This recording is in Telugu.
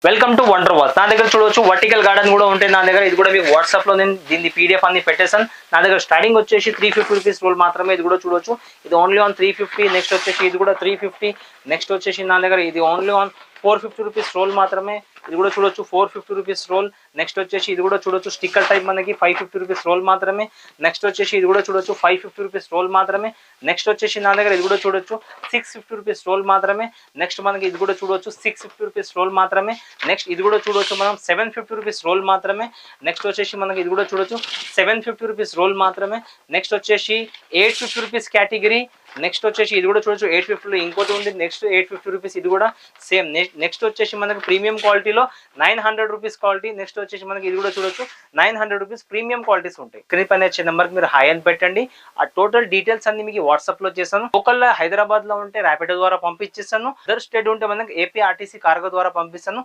Welcome to wonder wall. నా దగ్గర చూడవచ్చు వర్టికల్ గార్డెన్ కూడా ఉంటుంది నా దగ్గర. ఇది కూడా మీకు వాట్సాప్ లో నేను దీన్ని పీడిఎఫ్ అన్ని పెట్టేసాను. నా దగ్గర స్టార్టింగ్ వచ్చేసి 350 రూపీస్ రోల్ మాత్రమే. ఇది కూడా చూడొచ్చు, ఇది ఓన్లీ ఆన్ 350. నెక్స్ట్ వచ్చేసి ఇది కూడా 350. నెక్స్ట్ వచ్చేసి నా దగ్గర ఇది ఓన్లీ ఆన్ 450 రూపీస్ రోల్ మాత్రమే. ఇది కూడా చూడొచ్చు 450 రూపీస్ రోల్. నెక్స్ట్ వచ్చేసి ఇది కూడా చూడొచ్చు స్టిక్కర్ టైప్ మనకి 550 రూపీస్ రోల్ మాత్రమే. నెక్స్ట్ వచ్చేసి ఇది కూడా చూడొచ్చు 550 రూపీస్ రోల్ మాత్రమే. నెక్స్ట్ వచ్చేసి నా దగ్గర ఇది కూడా చూడొచ్చు 650 రూపీస్ రోల్ మాత్రమే. నెక్స్ట్ మనకి ఇది కూడా చూడొచ్చు 650 రూపీస్ రోల్ మాత్రమే. నెక్స్ట్ ఇది కూడా చూడొచ్చు మనం 750 రూపీస్ రోల్ మాత్రమే. నెక్స్ట్ వచ్చేసి మనకి ఇది కూడా చూడొచ్చు 750 రూపీస్ రోల్ మాత్రమే. నెక్స్ట్ వచ్చేసి 850 రూపీస్ కేటగిరీ. నెక్స్ట్ వచ్చేసి ఇది కూడా చూడొచ్చు 850లో ఇంకోటి ఉంది. నెక్స్ట్ 850 రూపీస్ ఇది కూడా సేమ్. నెక్స్ట్ వచ్చేసి మనకి ప్రీమియం క్వాలిటీలో 900 రూపీస్ క్వాలిటీ. నెక్స్ట్ వచ్చేసి మనకి ఇది కూడా చూడొచ్చు 900 రూపీస్ ప్రీమియం క్వాలిటీస్ ఉంటాయి. స్క్రీన్ పైన వచ్చే నెంబర్కి మీరు హాయ్ అని పెట్టండి. ఆ టోటల్ డీటెయిల్స్ అన్ని మీకు వాట్సాప్ లో చేస్తాను. లోకల్ హైదరాబాద్ లో ఉంటే ర్యాపిడో ద్వారా పంపించేస్తాను. అదర్ స్టేట్ ఉంటే మనకి ఏపీ ఆర్టీసీ కార్గో ద్వారా పంపిస్తాను.